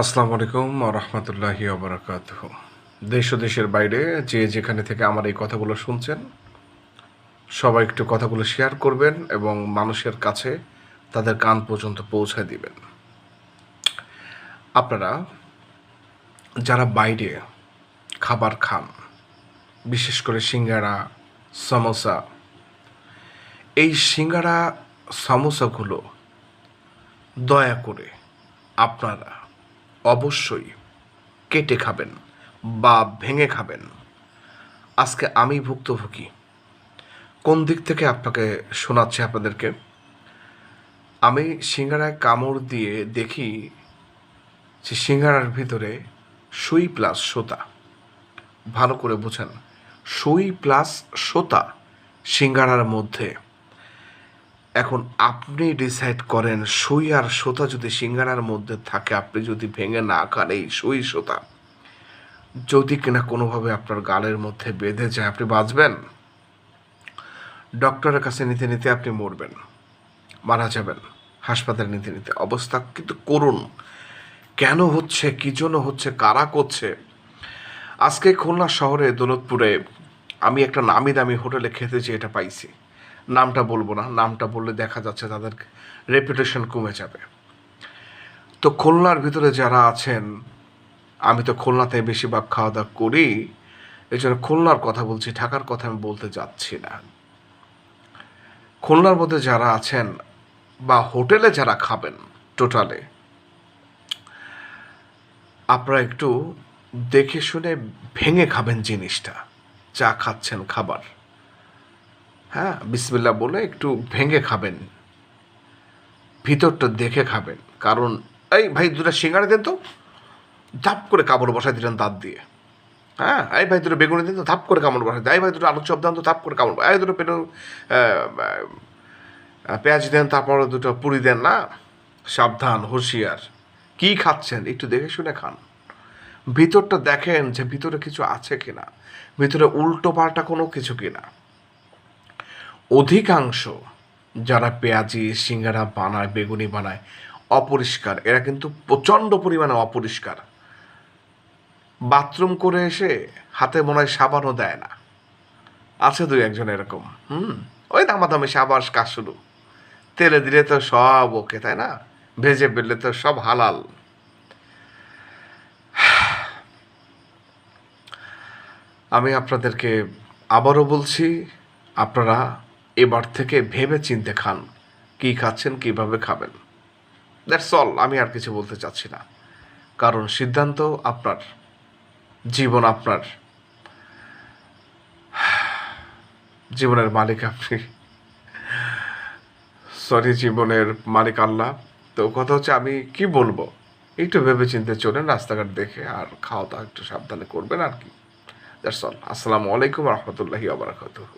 আসসালামু আলাইকুম রহমতুল্লাহি ওবরাকাতুহ। দেশ ও দেশের বাইরে যে যেখানে থেকে আমার এই কথাগুলো শুনছেন, সবাই একটু কথাগুলো শেয়ার করবেন এবং মানুষের কাছে তাদের কান পর্যন্ত পৌঁছায় দিবেন। আপনারা যারা বাইরে খাবার খান, বিশেষ করে সিঙ্গাড়া, সমোসা, এই সিঙ্গাড়া সমোসাগুলো দয়া করে আপনারা অবশ্যই কেটে খাবেন বা ভেঙে খাবেন। আজকে আমি ভুক্তভোগী। কোন দিক থেকে আপনাকে শোনাচ্ছি আপনাদেরকে। আমি সিঙ্গারায় কামড় দিয়ে দেখি যে সিঙ্গারার ভিতরে সুই প্লাস সুতা। ভালো করে বুঝেন, সুই প্লাস সুতা সিঙ্গারার মধ্যে। এখন আপনি ডিসাইড করেন, সুই আর সুতা যদি সিঙ্গারার মধ্যে থাকে, আপনি যদি ভেঙে না খান এই সুই সুতা, যদি কিনা কোনোভাবে আপনার গালের মধ্যে বেঁধে যায়, আপনি বাঁচবেন? ডক্টরের কাছে নিতে নিতে আপনি মরবেন, মারা যাবেন হাসপাতালে নিতে নিতে। অবস্থা কিন্তু করুন। কেন হচ্ছে, কী জন্য হচ্ছে, কারা করছে? আজকে খুলনা শহরে দৌলতপুরে আমি একটা নামি দামি হোটেলে খেতে যেয়ে এটা পাইছি। নামটা বলবো না, নামটা বললে দেখা যাচ্ছে তাদের রেপুটেশন কমে যাবে। তো খুলনার ভিতরে যারা আছেন, আমি তো খুলনাতে বেশিরভাগ খাওয়া দাওয়া করি, এই জন্য খুলনার কথা বলছি, ঢাকার কথা আমি বলতে যাচ্ছি না। খুলনার মধ্যে যারা আছেন বা হোটেলে যারা খাবেন, টোটালে আপনারা একটু দেখে শুনে ভেঙে খাবেন জিনিসটা। যা খাচ্ছেন খাবার, হ্যাঁ, বিসমিল্লাহ বলে একটু ভেঙে খাবেন, ভিতরটা দেখে খাবেন। কারণ এই ভাই দুটো সিঙ্গাড়া দেন তো, ধাপ করে কামড় বসাই দিলেন দাঁত দিয়ে। হ্যাঁ, এই ভাই দুটো বেগুনি দেন তো, ধাপ করে কামড় বসাই দেন। এই ভাই দুটো আলুর চপ দেন তো, ধাপ করে কামড়। এই দুটো পেঁয়াজ দেন, তারপর দুটো পুরি দেন না। সাবধান, হুঁশিয়ার। কি খাচ্ছেন একটু দেখে শুনে খান। ভিতরটা দেখেন যে ভিতরে কিছু আছে কিনা, ভিতরে উল্টো পাল্টা কোনো কিছু কিনা। অধিকাংশ যারা পেঁয়াজি সিঙ্গারা বানায়, বেগুনি বানায়, অপরিষ্কার। এরা কিন্তু প্রচণ্ড পরিমাণে অপরিষ্কার। বাথরুম করে এসে হাতে মনে হয় সাবানও দেয় না। আছে দুই একজন এরকম। ওই দামাদামি সাবান কাজ শুরু। তেলে দিলে তো সব ওকে, তাই না? ভেজে বেললে তো সব হালাল। আমি আপনাদেরকে আবারও বলছি, আপনারা এবার থেকে ভেবে চিন্তে খান, কী খাচ্ছেন, কীভাবে খাবেন। That's all. আমি আর কিছু বলতে চাচ্ছি না, কারণ সিদ্ধান্ত আপনার, জীবন আপনার, জীবনের মালিক আপনি। সরি, জীবনের মালিক আল্লাহ। তো কথা হচ্ছে, আমি কি বলবো, একটু ভেবে চিন্তে চলেন রাস্তাঘাট দেখে, আর খাওয়া দাওয়া একটু সাবধানে করবেন আর কি। That's all. আসসালামু আলাইকুম রহমতুল্লাহি ওয়া বারাকাতুহু।